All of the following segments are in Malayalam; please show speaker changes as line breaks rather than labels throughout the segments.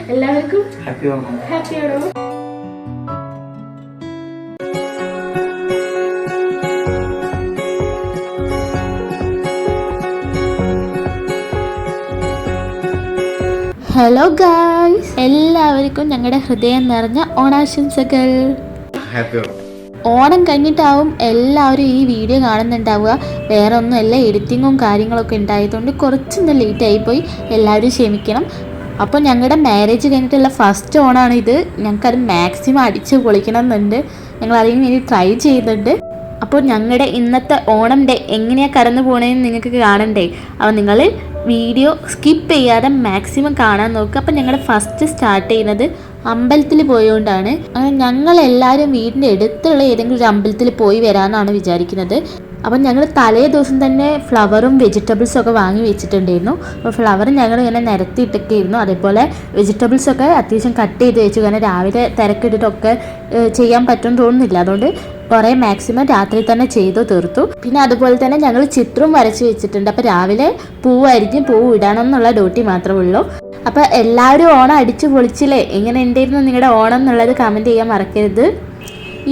എല്ലാവർക്കും ഹാപ്പി ഓണം. ഹലോ ഗായ്സ്, എല്ലാവർക്കും ഞങ്ങളുടെ ഹൃദയം നിറഞ്ഞ ഓണാശംസകൾ. ഓണം കഴിഞ്ഞിട്ടാവും എല്ലാവരും ഈ വീഡിയോ കാണുന്നുണ്ടാവുക. വേറെ ഒന്നുമല്ല, എഡിറ്റിങ്ങും കാര്യങ്ങളൊക്കെ ഉണ്ടായതുകൊണ്ട് കുറച്ചൊന്ന് ലേറ്റ് ആയിപ്പോയി, എല്ലാവരും ക്ഷമിക്കണം. അപ്പോൾ ഞങ്ങളുടെ മാരേജ് കഴിഞ്ഞിട്ടുള്ള ഫസ്റ്റ് ഓണാണ് ഇത്. ഞങ്ങൾക്കത് മാക്സിമം അടിച്ച് പൊളിക്കണം എന്നുണ്ട്. ഞങ്ങൾ അതിന് വേണ്ടി ട്രൈ ചെയ്യുന്നുണ്ട്. അപ്പോൾ ഞങ്ങളുടെ ഇന്നത്തെ ഓണം ഡേ എങ്ങനെയാണ് കടന്നു പോകണമെന്ന് നിങ്ങൾക്ക് കാണണ്ടേ? അപ്പോൾ നിങ്ങൾ വീഡിയോ സ്കിപ്പ് ചെയ്യാതെ മാക്സിമം കാണാൻ നോക്കുക. അപ്പം ഞങ്ങളുടെ ഫസ്റ്റ് സ്റ്റാർട്ട് ചെയ്യുന്നത് അമ്പലത്തിൽ പോയതുകൊണ്ടാണ്. ഞങ്ങളെല്ലാവരും വീടിൻ്റെ അടുത്തുള്ള ഏതെങ്കിലും ഒരു അമ്പലത്തിൽ പോയി വരാമെന്നാണ് വിചാരിക്കുന്നത്. അപ്പം ഞങ്ങൾ തലേ ദിവസം തന്നെ ഫ്ലവറും വെജിറ്റബിൾസും ഒക്കെ വാങ്ങി വെച്ചിട്ടുണ്ടായിരുന്നു. അപ്പോൾ ഫ്ലവർ ഞങ്ങൾ ഇങ്ങനെ നിരത്തിയിട്ടൊക്കെയായിരുന്നു. അതേപോലെ വെജിറ്റബിൾസൊക്കെ അത്യാവശ്യം കട്ട് ചെയ്ത് വെച്ചു. കാരണം രാവിലെ തിരക്കിട്ടിട്ടൊക്കെ ചെയ്യാൻ പറ്റുമെന്ന് തോന്നുന്നില്ല. അതുകൊണ്ട് കുറേ മാക്സിമം രാത്രി തന്നെ ചെയ്തു തീർത്തു. പിന്നെ അതുപോലെ തന്നെ ഞങ്ങൾ ചിത്രവും വരച്ച് വെച്ചിട്ടുണ്ട്. അപ്പോൾ രാവിലെ പൂവായിരിക്കും, പൂവ് ഇടണം എന്നുള്ള ഡ്യൂട്ടി മാത്രമേ ഉള്ളൂ. അപ്പോൾ എല്ലാവരും ഓണം അടിച്ചു പൊളിച്ചില്ലേ? എങ്ങനെ ഉണ്ടായിരുന്നു നിങ്ങളുടെ ഓണം എന്നുള്ളത് കമൻറ്റ് ചെയ്യാൻ മറക്കരുത്.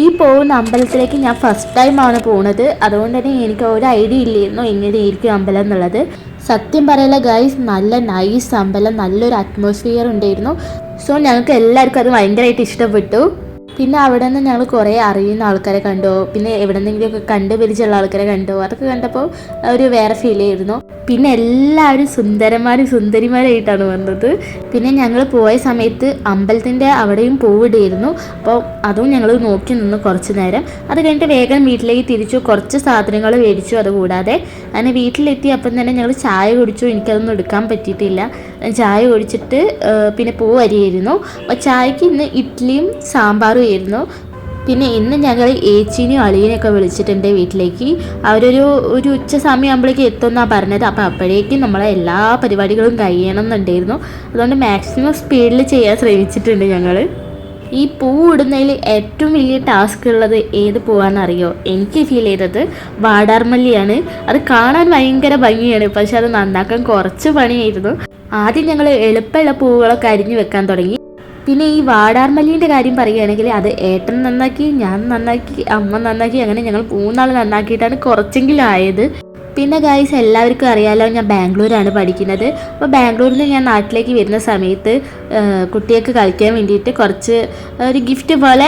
ഈ പോകുന്ന അമ്പലത്തിലേക്ക് ഞാൻ ഫസ്റ്റ് ടൈമാണ് പോകുന്നത്. അതുകൊണ്ട് തന്നെ എനിക്ക് ഒരു ഐഡിയ ഇല്ലായിരുന്നു എങ്ങനെയായിരിക്കും അമ്പലം എന്നുള്ളത്. സത്യം പറയല ഗൈസ്, നല്ല നൈസ് അമ്പലം, നല്ലൊരു അറ്റ്മോസ്ഫിയർ ഉണ്ടായിരുന്നു. സോ ഞങ്ങൾക്ക് എല്ലാവർക്കും അത് ഭയങ്കരമായിട്ട് ഇഷ്ടപ്പെട്ടു. പിന്നെ അവിടെ നിന്ന് ഞങ്ങൾ കുറേ അറിയുന്ന ആൾക്കാരെ കണ്ടു, പിന്നെ എവിടെ നിന്നെങ്കിലുമൊക്കെ കണ്ടു പരിചയമുള്ള ആൾക്കാരെ കണ്ടു. അതൊക്കെ കണ്ടപ്പോൾ ഒരു വേറെ ഫീൽ ആയിരുന്നു. പിന്നെ എല്ലാവരും സുന്ദരിമാരായിട്ടാണ് വന്നത്. പിന്നെ ഞങ്ങൾ പോയ സമയത്ത് അമ്പലത്തിൻ്റെ അവിടെയും പൂവിടായിരുന്നു. അപ്പോൾ അതും ഞങ്ങൾ നോക്കി നിന്ന് കുറച്ച് നേരം. അത് കഴിഞ്ഞിട്ട് വേഗം വീട്ടിലേക്ക് തിരിച്ചു. കുറച്ച് സാധനങ്ങൾ മേടിച്ചു. അതുകൂടാതെ അങ്ങനെ വീട്ടിലെത്തി അപ്പം തന്നെ ഞങ്ങൾ ചായ കുടിച്ചു. എനിക്കതൊന്നും എടുക്കാൻ പറ്റിയിട്ടില്ല. ചായ കുടിച്ചിട്ട് പിന്നെ പൂവരിയായിരുന്നു. അപ്പോൾ ചായക്ക് ഇന്ന് ഇഡ്ഡലിയും സാമ്പാറും ആയിരുന്നു. പിന്നെ ഇന്ന് ഞങ്ങൾ ഏച്ചീനെയും അളിയനെയൊക്കെ വിളിച്ചിട്ടുണ്ട് വീട്ടിലേക്ക്. അവരൊരു ഉച്ച സമയമാകുമ്പോഴേക്കും എത്തുമെന്നാണ് പറഞ്ഞത്. അപ്പോൾ അപ്പോഴേക്കും നമ്മളെ എല്ലാ പരിപാടികളും കഴിയണം എന്നുണ്ടായിരുന്നു. അതുകൊണ്ട് മാക്സിമം സ്പീഡിൽ ചെയ്യാൻ ശ്രമിച്ചിട്ടുണ്ട് ഞങ്ങൾ. ഈ പൂ ഇടുന്നതിൽ ഏറ്റവും വലിയ ടാസ്ക് ഉള്ളത് ഏത് പൂവാണെന്നറിയോ? എനിക്ക് ഫീൽ ചെയ്തത് വാടാർമല്ലിയാണ്. അത് കാണാൻ ഭയങ്കര ഭംഗിയാണ്, പക്ഷെ അത് നന്നാക്കാൻ കുറച്ച് പണിയായിരുന്നു. ആദ്യം ഞങ്ങൾ എളുപ്പമുള്ള പൂവുകളൊക്കെ അരിഞ്ഞു വെക്കാൻ തുടങ്ങി. പിന്നെ ഈ വാടാർമല്ലീൻ്റെ കാര്യം പറയുകയാണെങ്കിൽ അത് ഏട്ടൻ നന്നാക്കി, ഞാൻ നന്നാക്കി, അമ്മ നന്നാക്കി, അങ്ങനെ ഞങ്ങൾ 3 നാൾ നന്നാക്കിയിട്ടാണ് കുറച്ചെങ്കിലും ആയത്. പിന്നെ ഗൈസ്, എല്ലാവർക്കും അറിയാമല്ലോ ഞാൻ ബാംഗ്ലൂരാണ് പഠിക്കുന്നത്. അപ്പോൾ ബാംഗ്ലൂരിൽ നിന്ന് ഞാൻ നാട്ടിലേക്ക് വരുന്ന സമയത്ത് കുട്ടികൾക്ക് കളിക്കാൻ വേണ്ടിയിട്ട് കുറച്ച് ഒരു ഗിഫ്റ്റ് പോലെ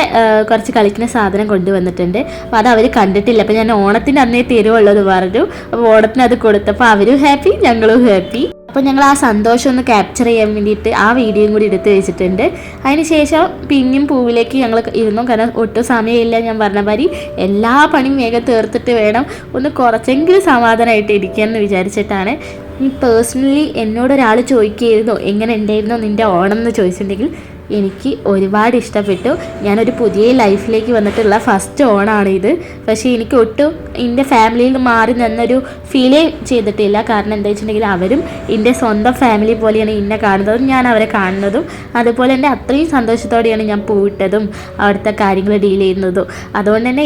കുറച്ച് കളിക്കുന്ന സാധനം കൊണ്ടുവന്നിട്ടുണ്ട്. അപ്പോൾ അത് അവർ കണ്ടിട്ടില്ല. അപ്പോൾ ഞാൻ ഓണത്തിന് അന്നേ തരുവുള്ളത് പറഞ്ഞു. അപ്പോൾ ഓണത്തിന് അത് കൊടുത്തപ്പോൾ അവരും ഹാപ്പി, ഞങ്ങളും ഹാപ്പി. അപ്പോൾ ഞങ്ങൾ ആ സന്തോഷം ഒന്ന് ക്യാപ്ചർ ചെയ്യാൻ വേണ്ടിയിട്ട് ആ വീഡിയോയും കൂടി എടുത്ത് വെച്ചിട്ടുണ്ട്. അതിനുശേഷം പിന്നെയും പൂവിലേക്ക് ഞങ്ങൾ ഇരുന്നു. കാരണം ഒട്ടും സമയമില്ല. ഞാൻ പറഞ്ഞ മാതിരി എല്ലാ പണിയും വേഗം തീർത്തിട്ട് വേണം ഒന്ന് കുറച്ചെങ്കിലും സമാധാനമായിട്ട് ഇരിക്കാമെന്ന് വിചാരിച്ചിട്ടാണ്. ഈ പേഴ്സണലി എന്നോടൊരാൾ ചോദിക്കുകയായിരുന്നു എങ്ങനെ ഉണ്ടായിരുന്നു നിൻ്റെ ഓണം എന്ന് ചോദിച്ചിട്ടുണ്ടെങ്കിൽ എനിക്ക് ഒരുപാട് ഇഷ്ടപ്പെട്ടു. ഞാനൊരു പുതിയ ലൈഫിലേക്ക് വന്നിട്ടുള്ള ഫസ്റ്റ് ഓണാണ് ഇത്. പക്ഷേ എനിക്ക് ഒട്ടും എൻ്റെ ഫാമിലിയിൽ മാറി നിന്നൊരു ഫീലേ ചെയ്തിട്ടില്ല. കാരണം എന്താ വെച്ചിട്ടുണ്ടെങ്കിൽ അവരും എൻ്റെ സ്വന്തം ഫാമിലി പോലെയാണ് എന്നെ കാണുന്നതും ഞാൻ അവരെ കാണുന്നതും. അതുപോലെ തന്നെ അത്രയും സന്തോഷത്തോടെയാണ് ഞാൻ പോയിട്ടതും അവിടുത്തെ കാര്യങ്ങൾ ഡീൽ ചെയ്യുന്നതും. അതുകൊണ്ട് തന്നെ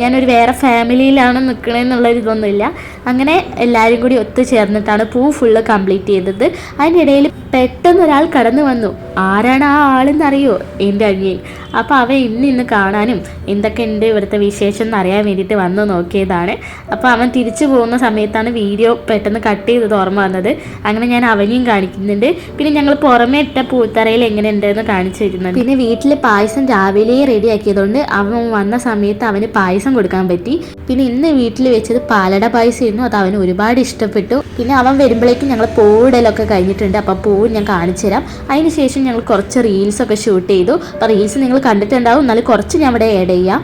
ഞാനൊരു വേറെ ഫാമിലിയിലാണ് നിൽക്കണമെന്നുള്ളൊരിതൊന്നുമില്ല. അങ്ങനെ എല്ലാവരും കൂടി ഒത്തുചേർന്നിട്ടാണ് പൂ ഫുള്ള് കംപ്ലീറ്റ് ചെയ്തത്. അതിനിടയിൽ പെട്ടെന്നൊരാൾ കടന്നു വന്നു. ആരാണ് ആ ആളെന്നറിയോ? എൻ്റെ അനിയൻ. അപ്പോൾ അവൻ ഇന്ന് കാണാനും എന്തൊക്കെ ഉണ്ട് ഇവിടുത്തെ വിശേഷം എന്നറിയാൻ വേണ്ടിയിട്ട് വന്ന് നോക്കിയതാണ്. അപ്പോൾ അവൻ തിരിച്ചു പോകുന്ന സമയത്താണ് വീഡിയോ പെട്ടെന്ന് കട്ട് ചെയ്തത് ഓർമ്മ വന്നത്. അങ്ങനെ ഞാൻ അവനെയും കാണിക്കുന്നുണ്ട്. പിന്നെ ഞങ്ങൾ പുറമേ ഇട്ട പൂത്തറയിൽ എങ്ങനെയുണ്ടെന്ന് കാണിച്ചു തരുന്നുണ്ട്. പിന്നെ വീട്ടിൽ പായസം രാവിലെ റെഡിയാക്കിയതുകൊണ്ട് അവൻ വന്ന സമയത്ത് അവന് പായസം കൊടുക്കാൻ പറ്റി. പിന്നെ ഇന്ന് വീട്ടിൽ വെച്ചത് പാലട പായസമായിരുന്നു. അത് അവന് ഒരുപാട് ഇഷ്ടപ്പെട്ടു. പിന്നെ അവൻ വരുമ്പോഴേക്കും ഞങ്ങൾ പൂവിടലൊക്കെ കഴിഞ്ഞിട്ടുണ്ട്. അപ്പോൾ പൂവ് ഞാൻ കാണിച്ചു തരാം. അതിന് ശേഷം ഞങ്ങൾ കുറച്ച് റീൽസൊക്കെ ഷൂട്ട് ചെയ്തു. അപ്പോൾ റീൽസ് നിങ്ങൾ കണ്ടിട്ടുണ്ടാവും, എന്നാലും കുറച്ച് ഞാൻ ഇവിടെ ആഡ് ചെയ്യാം.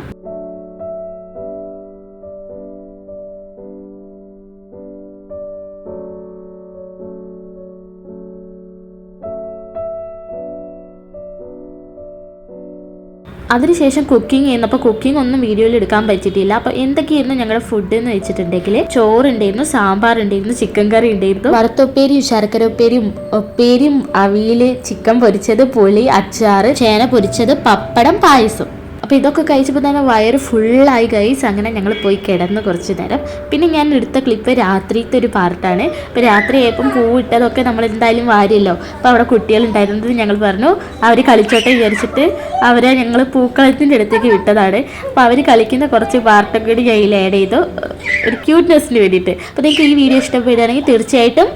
അതിനുശേഷം കുക്കിംഗ് ചെയ്യുന്നപ്പോൾ കുക്കിംഗ് ഒന്നും വീഡിയോയിൽ എടുക്കാൻ പറ്റിയിട്ടില്ല. അപ്പോൾ എന്തൊക്കെയായിരുന്നു ഞങ്ങളുടെ ഫുഡ് എന്ന് വെച്ചിട്ടുണ്ടെങ്കിൽ ചോറുണ്ടായിരുന്നു, സാമ്പാറുണ്ടായിരുന്നു, ചിക്കൻ കറി ഉണ്ടായിരുന്നു, വറുത്തുപ്പേരിയും ശർക്കര ഉപ്പേരിയും അവിയൽ, ചിക്കൻ പൊരിച്ചത്, പുളി, അച്ചാറ്, ചേന പൊരിച്ചത്, പപ്പടം, പായസം. അപ്പോൾ ഇതൊക്കെ കഴിച്ചപ്പോൾ തന്നെ വയറ് ഫുള്ളായി ഗൈസ്. അങ്ങനെ ഞങ്ങൾ പോയി കിടന്ന് കുറച്ച് നേരം. പിന്നെ ഞാൻ എടുത്ത ക്ലിപ്പ് രാത്രിയിലത്തെ ഒരു പാർട്ടാണ്. അപ്പോൾ രാത്രി ആയപ്പം പൂവിട്ടതൊക്കെ നമ്മൾ എന്തായാലും വാരിയല്ലോ. അപ്പോൾ അവിടെ കുട്ടികളുണ്ടായിരുന്നത് ഞങ്ങൾ പറഞ്ഞു അവർ കളിച്ചോട്ടെ വിചാരിച്ചിട്ട് അവരെ ഞങ്ങൾ പൂക്കളത്തിൻ്റെ അടുത്തേക്ക് വിട്ടതാണ്. അപ്പോൾ അവർ കളിക്കുന്ന കുറച്ച് പാർട്ടൊക്കെ കൂടി ഞാൻ ആഡ് ചെയ്തു ഒരു ക്യൂട്ട്നെസ്സിന് വേണ്ടിയിട്ട്. അപ്പോൾ നിങ്ങൾക്ക് ഈ വീഡിയോ ഇഷ്ടപ്പെടുകയാണെങ്കിൽ തീർച്ചയായിട്ടും